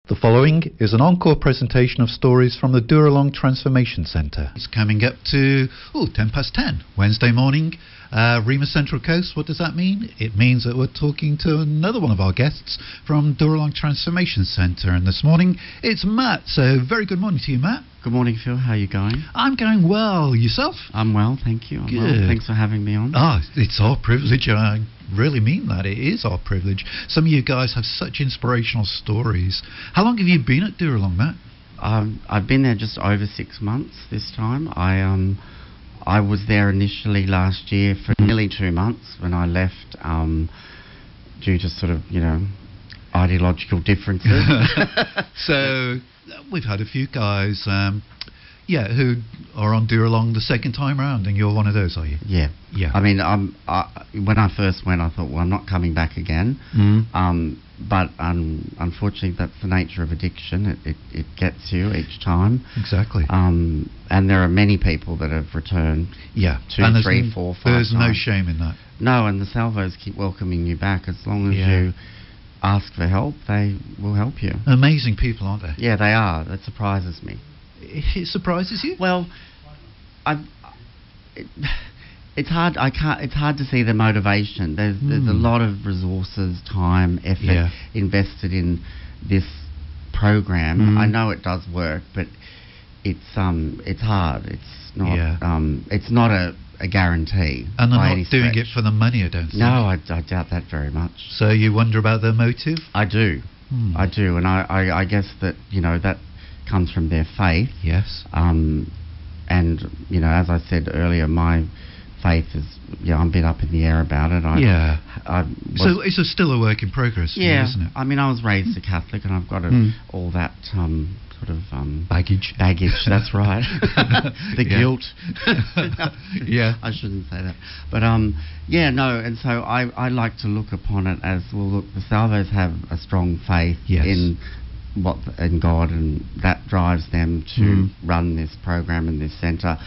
The following is an encore presentation of stories from the Dooralong Transformation Centre. It's coming up to 10 Wednesday morning, Rima Central Coast. What does that mean? It means that we're talking to another one of our guests from Dooralong Transformation Centre, and this morning it's Matt. So very good morning to you, Matt. Good morning, Phil. How are you going? I'm going well. Yourself? I'm well, thank you. Good. Well. Thanks for having me on. It's our privilege. I really mean that. It is our privilege. Some of you guys have such inspirational stories. How long have you been at Dooralong, Matt? I've been there just over 6 months this time. I was there initially last year for nearly 2 months when I left due to sort of, ideological differences. So we've had a few guys who are on Dooralong the second time around, and you're one of those, are you? Yeah. I mean, when I first went, I thought, well, I'm not coming back again. But unfortunately, that's the nature of addiction. It gets you each time. Exactly. And there are many people that have returned. Yeah. 2, 3, 4, 5 There's no times. shame in that. No, and the salvos keep welcoming you back as long as you ask for help. They will help you. Amazing people, aren't they? Yeah, they are. That surprises me. It surprises you? Well, it's hard. It's hard to see the motivation. There's a lot of resources, time, effort invested in this program. I know it does work, but it's hard. It's not. It's not a guarantee. And they're by not any doing stretch. it for the money, I don't think. No, I doubt that very much. So you wonder about their motive? I do. I do, and I guess that that comes from their faith. Yes. And as I said earlier, my faith is I'm a bit up in the air about it. So it's still a work in progress for you, isn't it? I mean, I was raised a Catholic, and I've got all that sort of baggage. That's right. The guilt. I shouldn't say that, but and so I like to look upon it as, well, look, the salvos have a strong faith in God, and that drives them to run this program in this centre.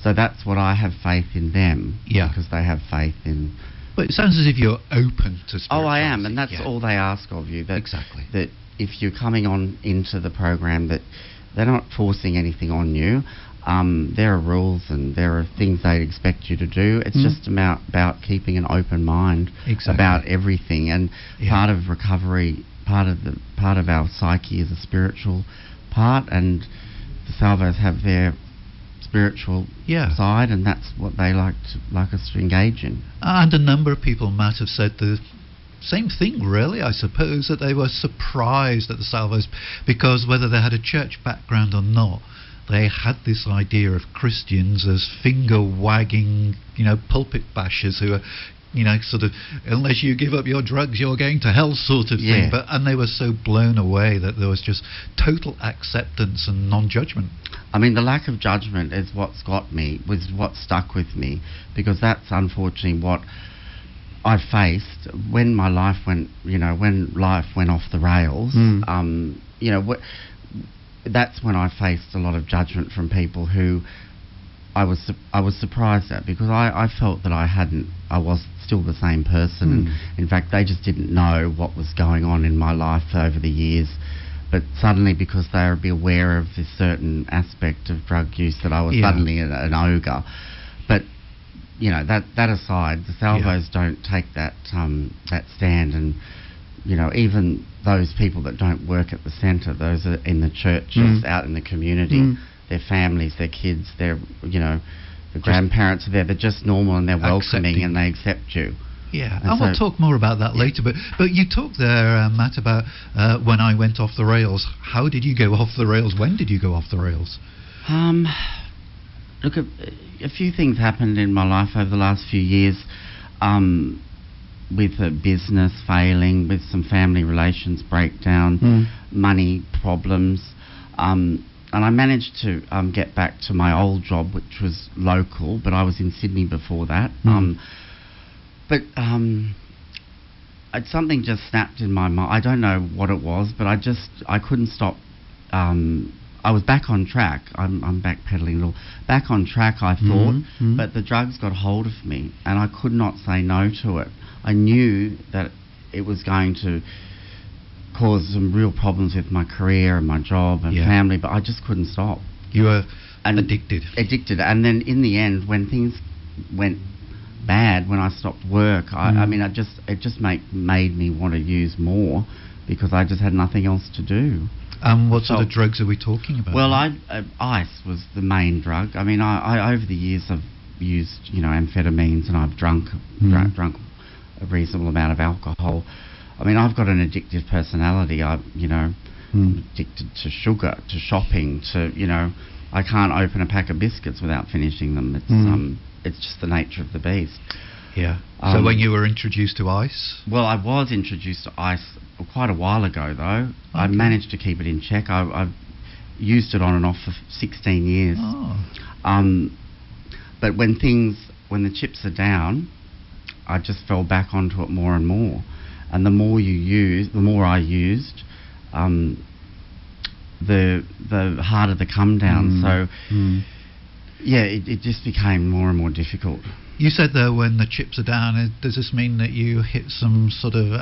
So that's what I have faith in them, because they have faith in. But it sounds as if you're open to spirituality. Oh, I am, and that's all they ask of you. That, exactly. That if you're coming on into the program, that they're not forcing anything on you. There are rules and there are things they expect you to do. It's just about keeping an open mind about everything. And part of recovery, part of our psyche is a spiritual part, and the salvos have their spiritual side, and that's what they like us to engage in. And a number of people, Matt, have said the same thing, really, I suppose, that they were surprised at the salvos because whether they had a church background or not, they had this idea of Christians as finger-wagging, pulpit bashers who are, sort of, unless you give up your drugs, you're going to hell sort of thing. And they were so blown away that there was just total acceptance and non-judgment. I mean, the lack of judgment is what's was what stuck with me, because that's unfortunately what I faced when my life went, when life went off the rails. That's when I faced a lot of judgment from people who I was surprised at, because I felt that I was still the same person. And in fact, they just didn't know what was going on in my life over the years. But suddenly, because they would be aware of this certain aspect of drug use, that I was suddenly an ogre. But that aside, the salvos don't take that stand, and even those people that don't work at the centre, those are in the churches, out in the community, their families, their kids, their the grandparents are there. They're just normal, and they're welcoming, and they accept you. And we'll talk more about that later. But you talked there, Matt, about when I went off the rails. How did you go off the rails? When did you go off the rails? Look, a few things happened in my life over the last few years, with a business failing, with some family relations breakdown, money problems, and I managed to get back to my old job, which was local, but I was in Sydney before that. But something just snapped in my mind. I don't know what it was, but I couldn't stop. I was back on track. I'm backpedaling a little. Back on track, I thought, but the drugs got hold of me, and I could not say no to it. I knew that it was going to caused some real problems with my career and my job and family, but I just couldn't stop. You were addicted. And then in the end, when things went bad, when I stopped work, I mean, it just made me want to use more, because I just had nothing else to do. What sort of drugs are we talking about? Well, ice was the main drug. I mean, I over the years I've used, amphetamines, and I've drunk a reasonable amount of alcohol. I mean, I've got an addictive personality. I'm addicted to sugar, to shopping, to, I can't open a pack of biscuits without finishing them. It's just the nature of the beast. Yeah. So when you were introduced to ice? Well, I was introduced to ice quite a while ago, though. Okay. I managed to keep it in check. I've used it on and off for 16 years. Oh. But when the chips are down, I just fell back onto it more and more. And the more I used, the harder the come down. So, yeah, it just became more and more difficult. You said, though, when the chips are down, does this mean that you hit some sort of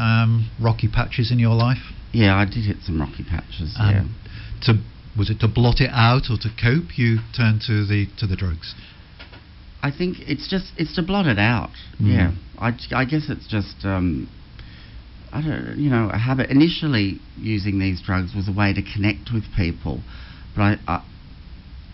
rocky patches in your life? Yeah, I did hit some rocky patches, Was it to blot it out or to cope, you turned to the drugs? I think it's to blot it out, yeah. I guess it's just, a habit. Initially, using these drugs was a way to connect with people, but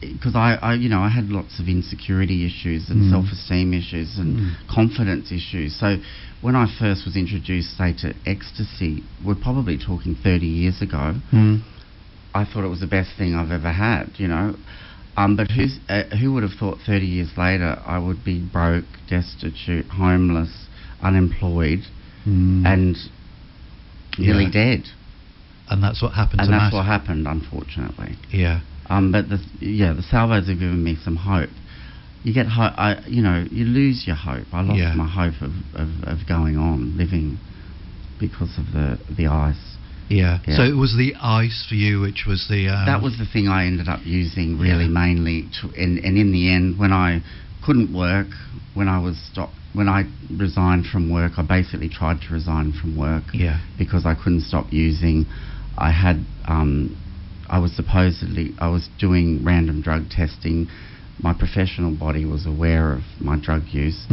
because I had lots of insecurity issues and self-esteem issues and confidence issues. So when I first was introduced, say, to ecstasy, we're probably talking 30 years ago, I thought it was the best thing I've ever had, But who would have thought 30 years later I would be broke, destitute, homeless, unemployed, and nearly dead? And that's what happened. And that's what happened, unfortunately. Yeah. But the salvos have given me some hope. You get hope. You lose your hope. I lost my hope of going on, living, because of the ice. Yeah. So it was the ice for you, which was the... that was the thing I ended up using really mainly. And in the end, when I couldn't work, when I resigned from work, I basically tried to resign from work because I couldn't stop using. I was doing random drug testing. My professional body was aware of my drug use.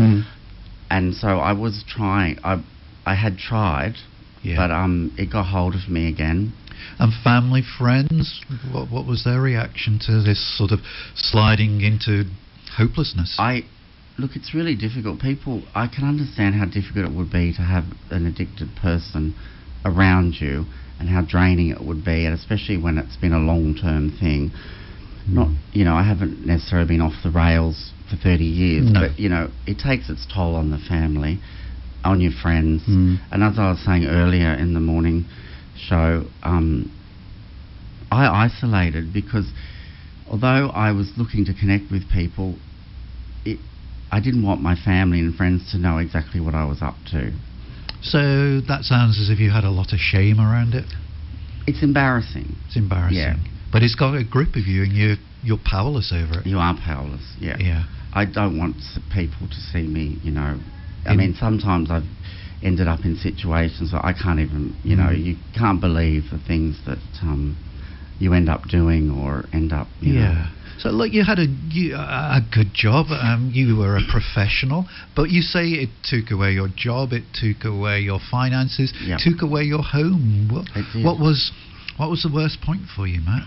And so I was trying. I had tried, but it got hold of me again. And family, friends, what was their reaction to this sort of sliding into hopelessness? Look, it's really difficult. I can understand how difficult it would be to have an addicted person around you, and how draining it would be, and especially when it's been a long-term thing. I haven't necessarily been off the rails for 30 years, but it takes its toll on the family, on your friends. And as I was saying earlier in the morning show, I isolated, because although I was looking to connect with people, I didn't want my family and friends to know exactly what I was up to. So that sounds as if you had a lot of shame around it. It's embarrassing. It's embarrassing. Yeah. But it's got a grip of you, and you're powerless over it. You are powerless, yeah. Yeah. I don't want people to see me, I mean, sometimes I've ended up in situations where I can't even, you can't believe the things that you end up doing or end up, you know. So, look, you had a good job. You were a professional, but you say it took away your job, it took away your finances, took away your home. What was the worst point for you, Matt?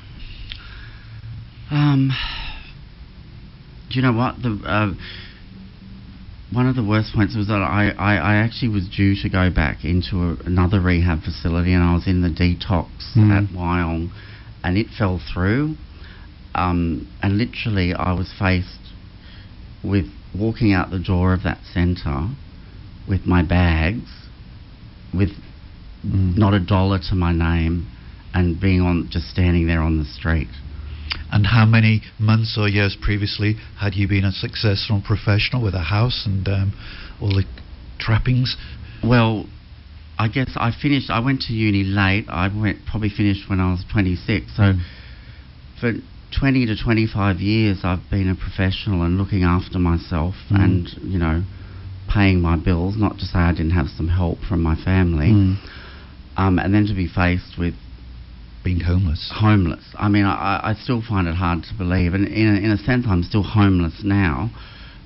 Do you know what? One of the worst points was that I actually was due to go back into another rehab facility, and I was in the detox at Wyong, and it fell through. And literally I was faced with walking out the door of that centre with my bags, with not $1 to my name, and just standing there on the street. And how many months or years previously had you been a successful professional with a house and all the trappings? Well, I guess I went to uni late. Probably finished when I was 26. So for 20 to 25 years I've been a professional and looking after myself and, paying my bills. Not to say I didn't have some help from my family. and then to be faced with being homeless. I mean, I still find it hard to believe, and in a sense, I'm still homeless now,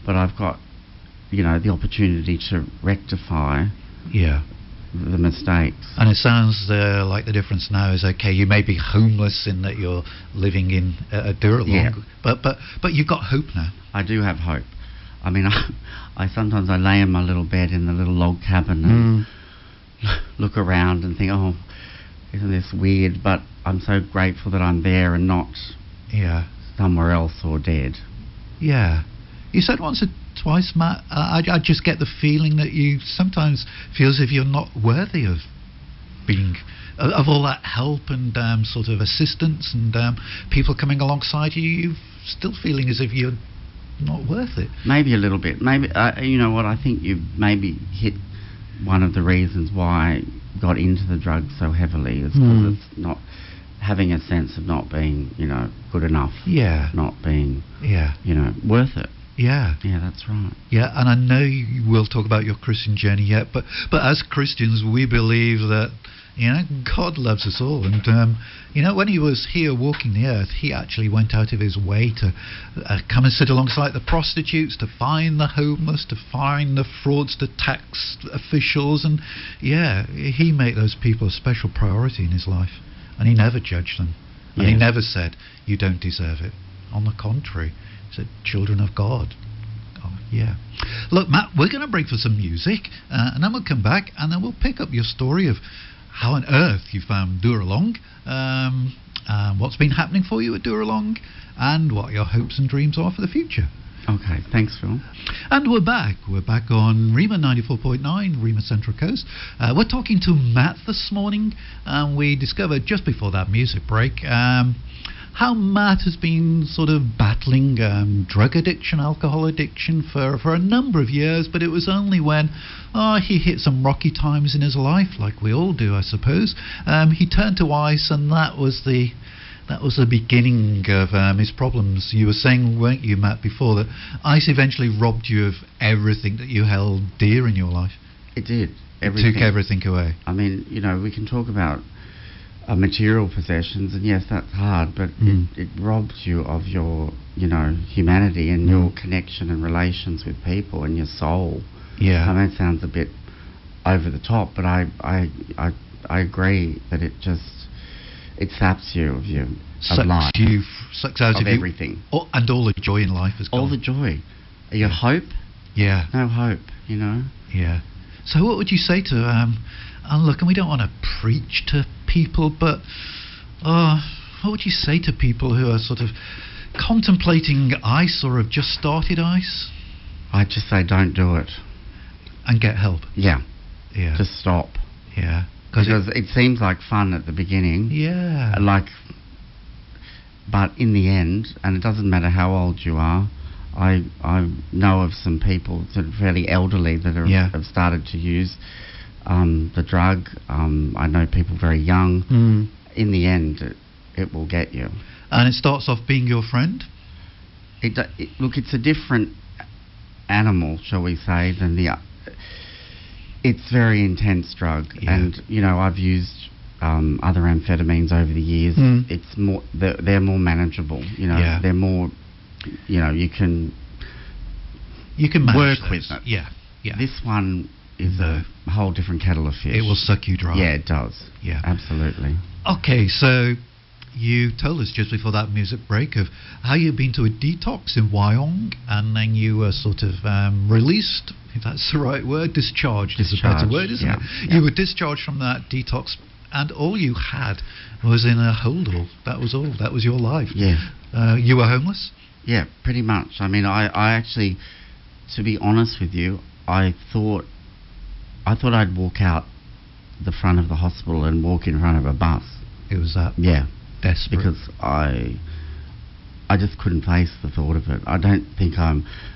but I've got, you know, the opportunity to rectify Yeah. the mistakes. And it sounds like the difference now is, okay, you may be homeless in that you're living in a Dooralong, but you've got hope now. I do have hope. I mean, I sometimes I lay in my little bed in the little log cabin and look around and think, oh, isn't this weird? But I'm so grateful that I'm there and not somewhere else or dead. Yeah. You said once or twice, Matt, I just get the feeling that you sometimes feel as if you're not worthy of being, of all that help and sort of assistance and people coming alongside you. You're still feeling as if you're not worth it. Maybe a little bit. Maybe, you know what, I think you've maybe hit one of the reasons why I got into the drugs so heavily is because it's not having a sense of not being, you know, good enough. Yeah. Not being, you know, worth it. Yeah. Yeah, that's right. Yeah, and I know you will talk about your Christian journey yet, but as Christians, we believe that, you know, God loves us all. And, you know, when he was here walking the earth, he actually went out of his way to come and sit alongside the prostitutes, to find the homeless, to find the fraudster tax officials. And, yeah, he made those people a special priority in his life. And he never judged them. And he never said, you don't deserve it. On the contrary, he said, children of God. Oh, yeah. Look, Matt, we're going to break for some music, and then we'll come back, and then we'll pick up your story of how on earth you found Dooralong, what's been happening for you at Dooralong, and what your hopes and dreams are for the future. Okay, thanks, Phil. And we're back. We're back on Rima 94.9, Rima Central Coast. We're talking to Matt this morning, and we discovered just before that music break how Matt has been sort of battling drug addiction, alcohol addiction for a number of years, but it was only when he hit some rocky times in his life, like we all do, I suppose. He turned to ice, and that was the beginning of his problems. You were saying, weren't you, Matt, before, that ice eventually robbed you of everything that you held dear in your life? It did. Everything. It took everything away. I mean, you know, we can talk about material possessions, and yes, that's hard, but it robs you of your, you know, humanity and your connection and relations with people and your soul. Yeah. I mean, it sounds a bit over the top, but I agree that it saps you of life. Sucks out of everything. And all the joy in life is gone. All the joy. Your hope? Yeah. No hope, you know? Yeah. So what would you say to, and look, and we don't want to preach to people, but what would you say to people who are sort of contemplating ice or have just started ice? I'd just say don't do it. And get help. Yeah. Yeah. Just stop. Yeah. Because it seems like fun at the beginning. Yeah. But in the end, and it doesn't matter how old you are, I know of some people that are fairly elderly that have started to use the drug. I know people very young. In the end, it will get you. And it starts off being your friend? Look, it's a different animal, shall we say, than it's very intense drug. Yeah. And, you know, I've used other amphetamines over the years. It's more, they're more manageable, you know. They're more, you know, you can work with it. Yeah. This one is a whole different kettle of fish. It will suck you dry. Yeah, it does. Yeah. Absolutely. Okay, so you told us just before that music break of how you've been to a detox in Wyong, and then you were sort of released, if that's the right word, discharged is a better word, isn't it? Yeah. You were discharged from that detox, and all you had was in a holdall. That was all. That was your life. Yeah. You were homeless? Yeah, pretty much. I mean, I actually, to be honest with you, I thought I'd walk out the front of the hospital and walk in front of a bus. It was that desperate. Because I just couldn't face the thought of it. I don't think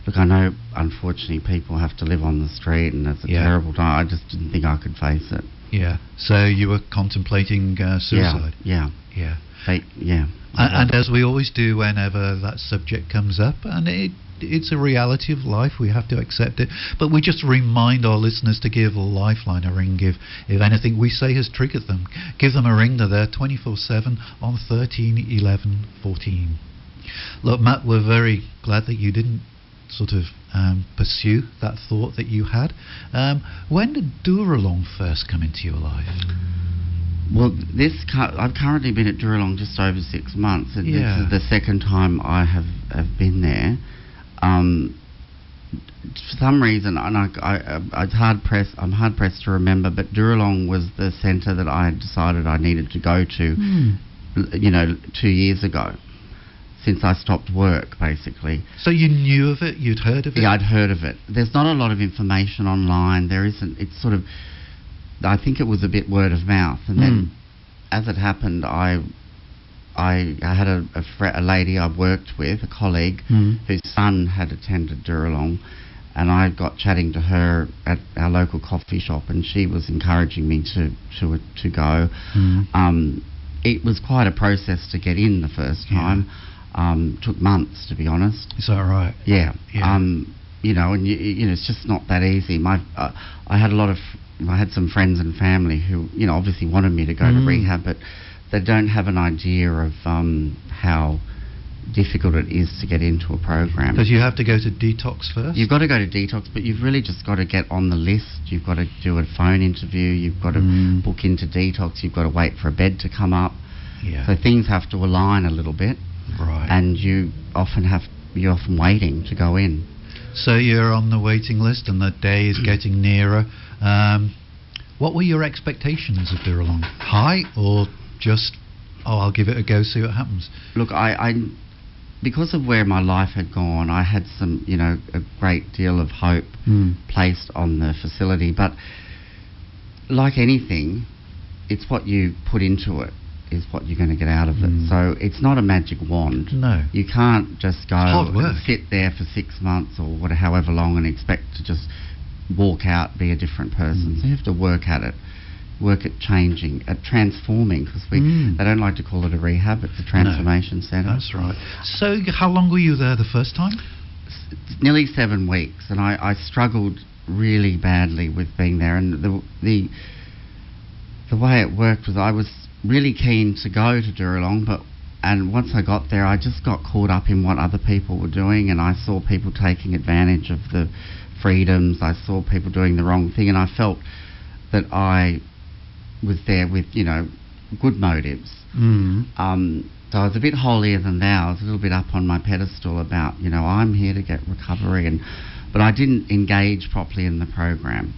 look, I know unfortunately people have to live on the street and it's a terrible time. I just didn't think I could face it. Yeah. So you were contemplating suicide? Yeah. Yeah. Yeah. And as we always do whenever that subject comes up, and it it's a reality of life. We have to accept it. But we just remind our listeners to give Lifeline a ring. If anything we say has triggered them, give them a ring. They're there 24/7 on 13 11 14. Look, Matt, we're very glad that you didn't sort of pursue that thought that you had. When did Dooralong first come into your life? Well, I've currently been at Dooralong just over 6 months, and Yeah. this is the second time I have been there. For some reason, and I'm hard pressed to remember, but Dooralong was the centre that I had decided I needed to go to, 2 years ago, since I stopped work, basically. So you knew of it? You'd heard of it? Yeah, I'd heard of it. There's not a lot of information online. There isn't. It's sort of, I think it was a bit word of mouth, and then as it happened, I had a lady I worked with, a colleague, whose son had attended Dooralong, and I got chatting to her at our local coffee shop, and she was encouraging me to go. It was quite a process to get in the first time. Took months, to be honest. Is that right? Yeah. Yeah. And it's just not that easy. I had some friends and family who, obviously wanted me to go to rehab, but they don't have an idea of how difficult it is to get into a program. Because you have to go to detox first? You've got to go to detox, but you've really just got to get on the list. You've got to do a phone interview. You've got to book into detox. You've got to wait for a bed to come up. Yeah. So things have to align a little bit. Right. And you're often waiting to go in. So you're on the waiting list, and the day is getting nearer. What were your expectations of Dooralong? High, or just, I'll give it a go, see what happens? Look, I because of where my life had gone, I had some, a great deal of hope placed on the facility. But like anything, it's what you put into it is what you're going to get out of it. So it's not a magic wand. No. You can't just go and sit there for 6 months or however long and expect to just walk out, be a different person. So you have to work at it, work at changing, at transforming, because they don't like to call it a rehab, it's a transformation centre. That's right. So how long were you there the first time? Nearly 7 weeks, and I struggled really badly with being there. And the way it worked was I was really keen to go to Dooralong, and once I got there, I just got caught up in what other people were doing, and I saw people taking advantage of the freedoms. I saw people doing the wrong thing, and I felt that I was there with, good motives. So I was a bit holier than thou. I was a little bit up on my pedestal about, I'm here to get recovery, but I didn't engage properly in the program.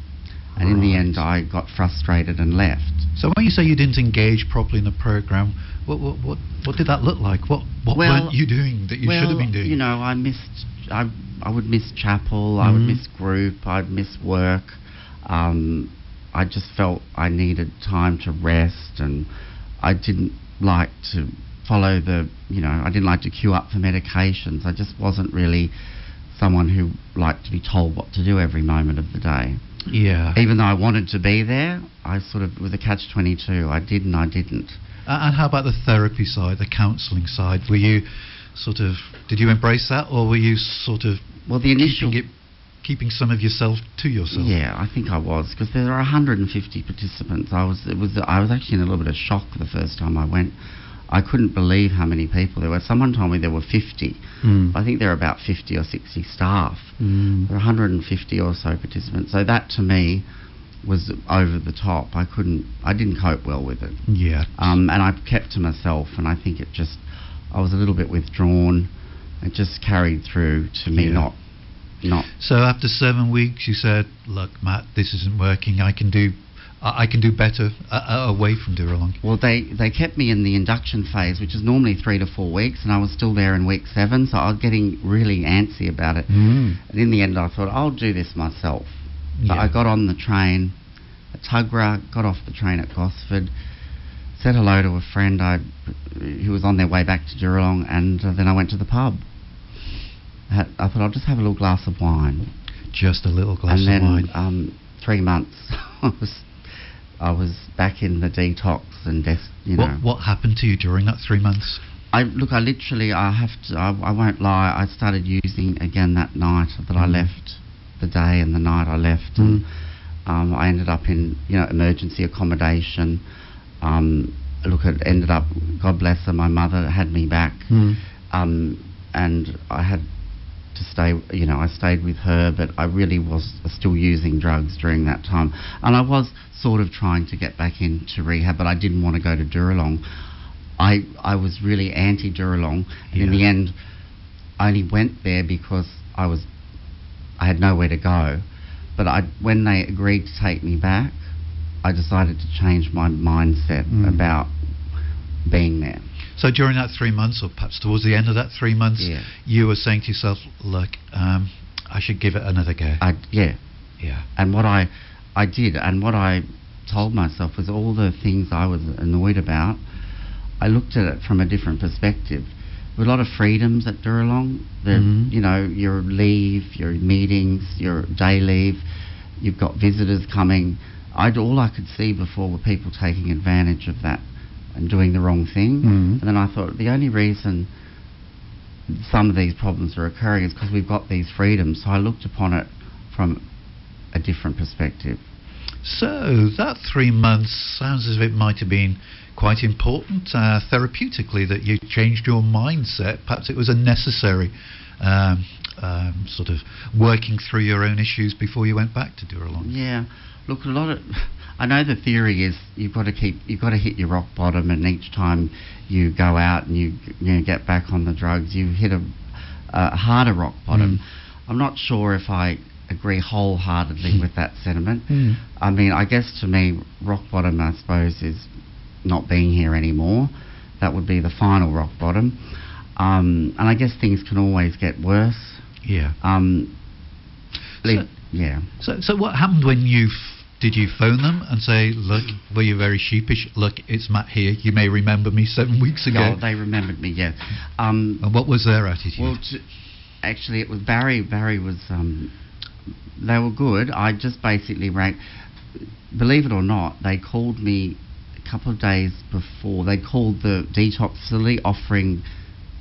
And in the end, I got frustrated and left. So when you say you didn't engage properly in the program, what did that look like? What weren't you doing that you should have been doing? I would miss chapel, I would miss group, I'd miss work. I just felt I needed time to rest, and I didn't like to follow I didn't like to queue up for medications. I just wasn't really someone who liked to be told what to do every moment of the day. Yeah. Even though I wanted to be there, I sort of was a catch-22. I did and I didn't. And how about the therapy side, the counselling side? Were you did you embrace that, or were you the initial keeping some of yourself to yourself? Yeah, I think I was, because there are 150 participants. I was actually in a little bit of shock the first time I went. I couldn't believe how many people there were. Someone told me there were 50. I think there are about 50 or 60 staff. There were 150 or so participants. So that, to me, was over the top. I didn't cope well with it. Yeah. And I kept to myself, and I think I was a little bit withdrawn. It just carried through to me not. So after 7 weeks, you said, "Look, Matt, this isn't working. I can do better away from Dooralong." Well, they kept me in the induction phase, which is normally 3 to 4 weeks, and I was still there in week 7, so I was getting really antsy about it. And in the end, I thought, I'll do this myself. But I got on the train at Tuggerah, got off the train at Gosford, said hello to a friend who was on their way back to Dooralong, and then I went to the pub. I thought, I'll just have a little glass of wine. Just a little glass of wine. And then 3 months, I was back in the detox and What happened to you during that 3 months? I literally, I won't lie, I started using again that night that I left, the day and the night I left, and I ended up in, emergency accommodation. It ended up, God bless her, my mother had me back, and I had to stay, I stayed with her, but I really was still using drugs during that time. And I was sort of trying to get back into rehab, but I didn't want to go to Dooralong. I was really anti-Dooralong, and in the end, I only went there because I had nowhere to go. But when they agreed to take me back, I decided to change my mindset about being there. So during that 3 months, or perhaps towards the end of that 3 months, you were saying to yourself, look, I should give it another go. Yeah. And what I did, and what I told myself was all the things I was annoyed about, I looked at it from a different perspective. There were a lot of freedoms at Dooralong. Your leave, your meetings, your day leave, you've got visitors coming. All I could see before were people taking advantage of that and doing the wrong thing. And then I thought the only reason some of these problems are occurring is because we've got these freedoms. So I looked upon it from a different perspective. So that 3 months sounds as if it might have been quite important therapeutically, that you changed your mindset. Perhaps it was a necessary sort of working through your own issues before you went back to Dooralong. Yeah. Look, I know the theory is you've got to hit your rock bottom, and each time you go out and you get back on the drugs, you hit a harder rock bottom. I'm not sure if I agree wholeheartedly with that sentiment. I mean, I guess to me, rock bottom, I suppose, is not being here anymore. That would be the final rock bottom. And I guess things can always get worse. Yeah. So what happened when did you phone them and say, look, were you very sheepish? Look, it's Matt here. You may remember me 7 weeks ago. Oh, they remembered me, yeah. And what was their attitude? Well, actually, it was Barry. Barry was... they were good. I just basically rang... Believe it or not, they called me a couple of days before. They called the detox facility offering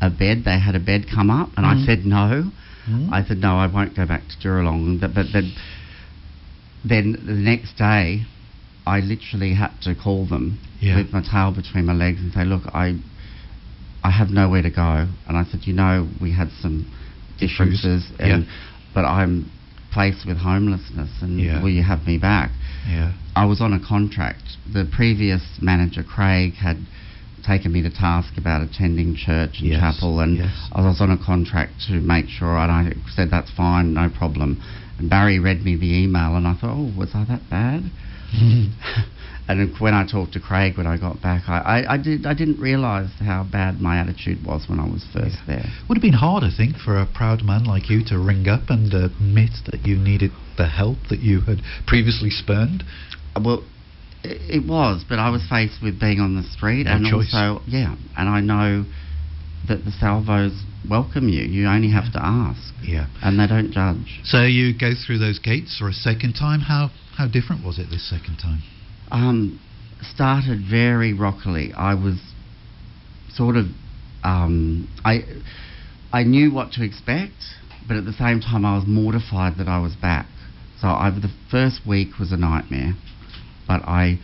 a bed. They had a bed come up, and I said no. I said, no, I won't go back to Dooralong. But then the next day, I literally had to call them with my tail between my legs and say, look, I have nowhere to go. And I said, we had some differences, but I'm faced with homelessness, and will you have me back? I was on a contract. The previous manager, Craig, had taken me to task about attending church and chapel, and I was on a contract to make sure, and I said, that's fine, no problem. And Barry read me the email, and I thought, oh, was I that bad? And when I talked to Craig when I got back, I didn't realise how bad my attitude was when I was first there. Would have been hard, I think, for a proud man like you to ring up and admit that you needed the help that you had previously spurned. Well, it was, but I was faced with being on the street, No choice. Also, and I know that the salvos welcome you. You only have to ask, and they don't judge. So you go through those gates for a second time. How different was it this second time? Started very rockily. I was sort of, I knew what to expect, but at the same time I was mortified that I was back. So the first week was a nightmare, but I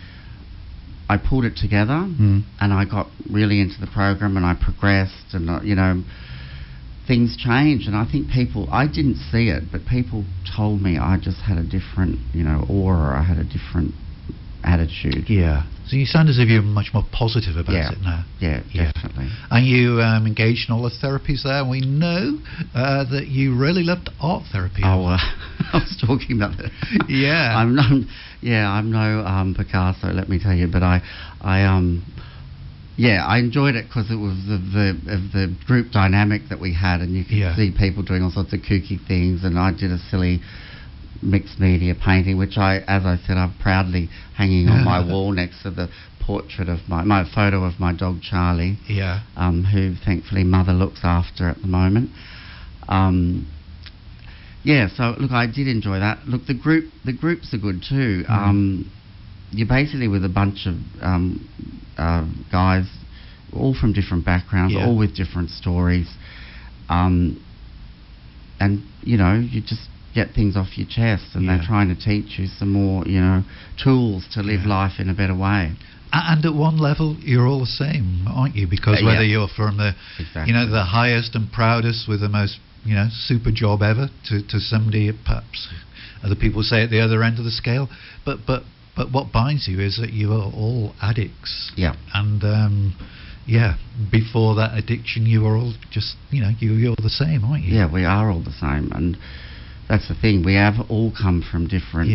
pulled it together, and I got really into the program, and I progressed, and things changed. And I think I didn't see it, but people told me I just had a different, aura. I had a different attitude. Yeah. So you sound as if you're much more positive about it now. Yeah, definitely. And you engaged in all the therapies there. We know that you really loved art therapy. Oh, I was talking about that. Yeah. I'm no Picasso, let me tell you, but I enjoyed it because it was the group dynamic that we had, and you could see people doing all sorts of kooky things, and I did a silly mixed media painting, which as I said, I'm proudly hanging on my wall next to the portrait of my photo of my dog Charlie, who thankfully Mother looks after at the moment. So look, I did enjoy that. Look, the groups are good too. You're basically with a bunch of guys all from different backgrounds, Yeah. all with different stories. And, you just get things off your chest, and Yeah. they're trying to teach you some more, tools to live Yeah. life in a better way. And at one level, you're all the same, aren't you? Because whether Yeah. you're from the, Exactly. the highest and proudest with the most, super job ever, to somebody perhaps other people say at the other end of the scale, but what binds you is that you are all addicts. Yeah. And before that addiction, you were all just, you're the same, aren't you? Yeah, we are all the same, and that's the thing. We have all come from different,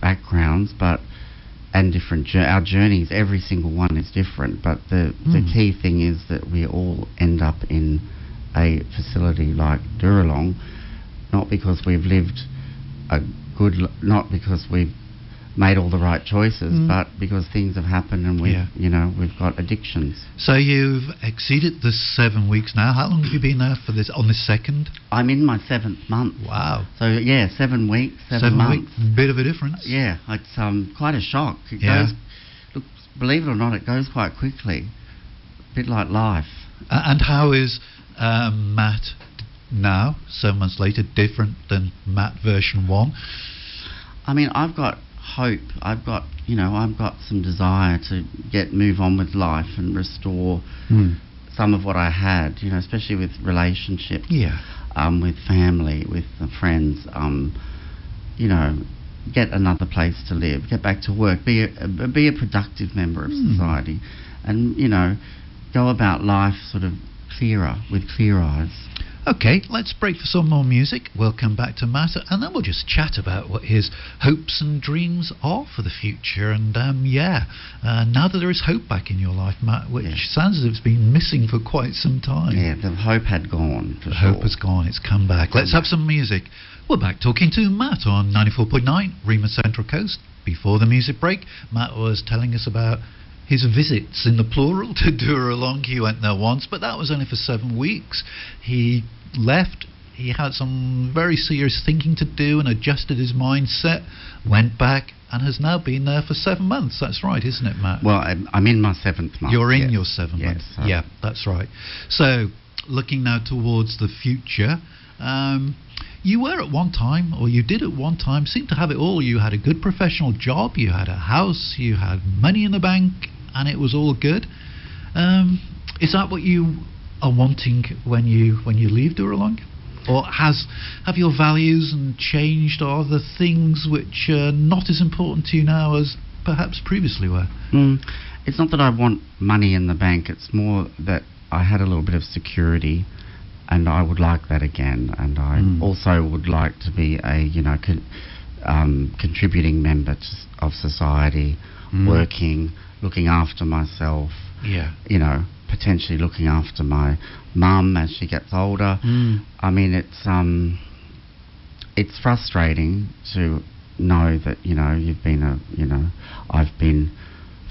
backgrounds, and different our journeys. Every single one is different, but the key thing is that we all end up in a facility like Dooralong, not because we've lived not because we've made all the right choices, but because things have happened and we've got addictions. So you've exceeded the 7 weeks now. How long have you been there for this? On the second? I'm in my 7th month. Wow. So 7 weeks, 7 months. Weeks, bit of a difference. Yeah, it's quite a shock. It Yeah. goes, look, believe it or not, it goes quite quickly. A bit like life. And how is Matt now, 7 months later, different than Matt version 1? I mean, I've got hope. I've got some desire to move on with life and restore some of what I had, especially with relationships, Yeah. with family, with friends, get another place to live, get back to work, be a productive member of society, and, go about life sort of with clear eyes. Okay, let's break for some more music. We'll come back to Matt, and then we'll just chat about what his hopes and dreams are for the future. And now that there is hope back in your life, Matt, which sounds as if it's been missing for quite some time. Yeah, the hope had gone. The hope has gone. It's come back. Let's have some music. We're back talking to Matt on 94.9 Rima Central Coast. Before the music break, Matt was telling us about his visits, in the plural, to Dooralong. He went there once, but that was only for 7 weeks. He left. He had some very serious thinking to do and adjusted his mindset, went back, and has now been there for 7 months. That's right, isn't it, Matt? Well, I'm in my 7th month. You're in your 7th month. Yes, Yeah, that's right. So, looking now towards the future, you were at one time, or you did at one time, seem to have it all. You had a good professional job, you had a house, you had money in the bank, and it was all good. Is that what you are wanting when you leave Dooralong? Or have your values changed? Are there things which are not as important to you now as perhaps previously were? It's not that I want money in the bank, it's more that I had a little bit of security, and I would like that again. And I also would like to be a contributing member of society, working, looking after myself. Yeah. Potentially looking after my mum as she gets older. I mean, it's frustrating to know that you've been I've been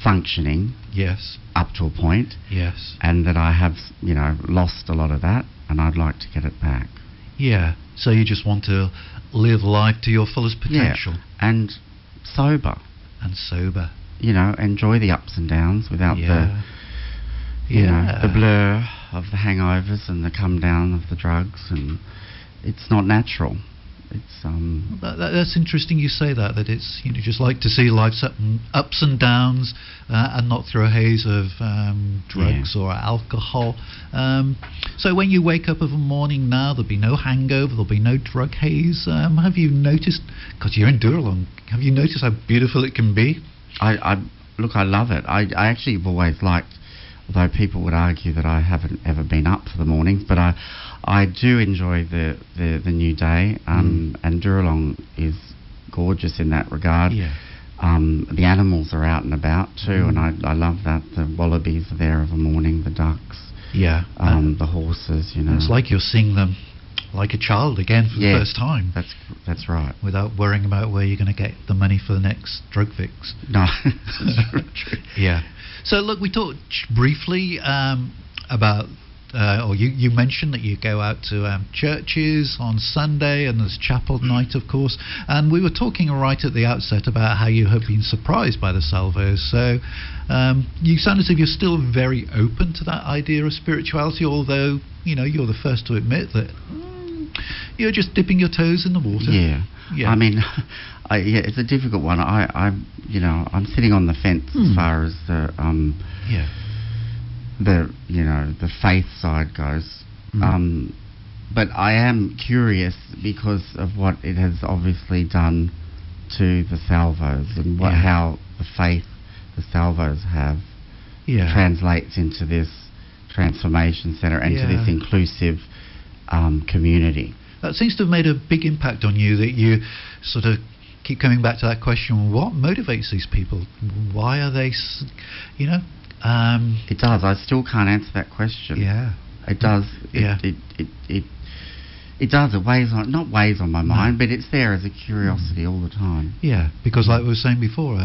functioning. Yes. Up to a point. Yes. And that I have lost a lot of that, and I'd like to get it back. Yeah. So you just want to live life to your fullest potential. Yeah. And sober. Enjoy the ups and downs without the blur of the hangovers and the come down of the drugs, and it's not natural. It's that's interesting you say that it's just like to see life's ups and downs, and not through a haze of drugs or alcohol. So when you wake up of a morning now, there'll be no hangover, there'll be no drug haze. Have you noticed, because you're in Dooralong, have you noticed how beautiful it can be? I love it. I actually have always liked, although people would argue that I haven't ever been up for the mornings, but I do enjoy the new day, and Dooralong is gorgeous in that regard. Yeah. The animals are out and about too, and I love that. The wallabies are there of a morning, the ducks, the horses. It's like you're seeing them like a child again for the first time. That's right. Without worrying about where you're going to get the money for the next drug fix. No. Yeah. So look, we talked briefly about or you mentioned that you go out to churches on Sunday, and there's chapel night, of course. And we were talking right at the outset about how you have been surprised by the salvos. So you sound as if you're still very open to that idea of spirituality, although you're the first to admit that you're just dipping your toes in the water. Yeah. I mean, it's a difficult one. I'm sitting on the fence as far as the faith side goes. But I am curious because of what it has obviously done to the salvos, and how the faith the salvos have translates into this transformation centre and to this inclusive community. That seems to have made a big impact on you, that you sort of keep coming back to that question: what motivates these people? Why are they, It does. I still can't answer that question. Yeah. It does. It does. It weighs on my mind, but it's there as a curiosity all the time. Yeah, because like we were saying before,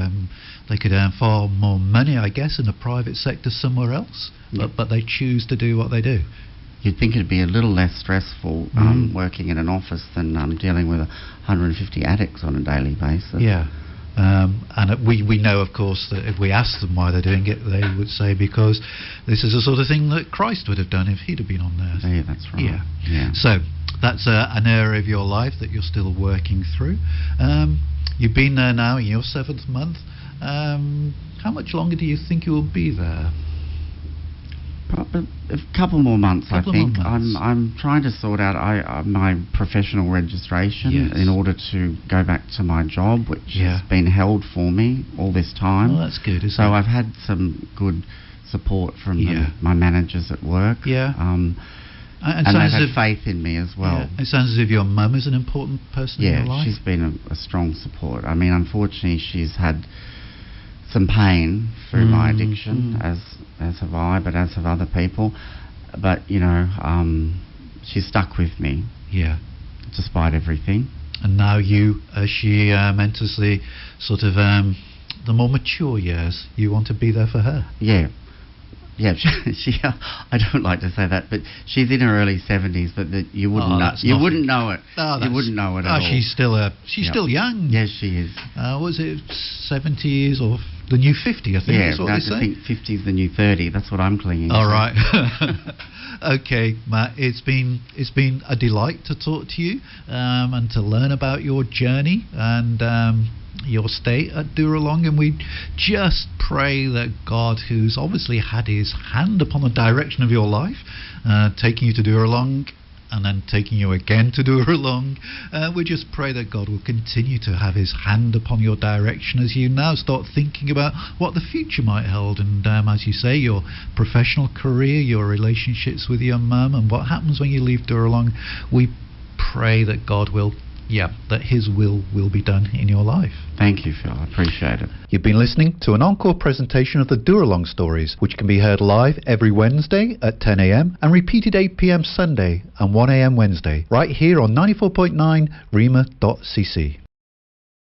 they could earn far more money, I guess, in the private sector somewhere else, but they choose to do what they do. You'd think it'd be a little less stressful working in an office than dealing with 150 addicts on a daily basis. Yeah. And we know, of course, that if we ask them why they're doing it, they would say because this is the sort of thing that Christ would have done if he'd have been on there. Yeah, that's right. Yeah. So that's an area of your life that you're still working through. You've been there now in your 7th month. How much longer do you think you will be there? Probably a couple more months, I think. I'm trying to sort out my professional registration in order to go back to my job, which has been held for me all this time. Well, that's good, isn't it? So I've had some good support from my managers at work. Yeah. And they've had faith in me as well. Yeah. It sounds as if your mum is an important person in your life. Yeah, she's been a strong support. I mean, unfortunately, she's had some pain through my addiction, as have I, but as have other people. But she's stuck with me. Yeah. Despite everything. And now you, as she enters the sort of the more mature years, you want to be there for her. Yeah. Yeah, she I don't like to say that, but she's in her early 70s, but you wouldn't know. You wouldn't know it. You wouldn't know it at all. She's still young. Yes, she is. Was it 70s or the new 50? I think. Yeah, that's what they say. I think 50's the new 30. That's what I'm clinging to. All right. Okay, Matt. It's been a delight to talk to you and to learn about your journey and your stay at Dooralong, and we just pray that God, who's obviously had his hand upon the direction of your life, taking you to Dooralong and then taking you again to Dooralong, we just pray that God will continue to have his hand upon your direction as you now start thinking about what the future might hold, and as you say, your professional career, your relationships with your mum, and what happens when you leave Dooralong. We pray that God will that his will be done in your life. Thank you, Phil. I appreciate it. You've been listening to an encore presentation of the Dooralong stories, which can be heard live every Wednesday at 10 a.m. and repeated 8 p.m. Sunday and 1 a.m. Wednesday, right here on 94.9 rema.cc.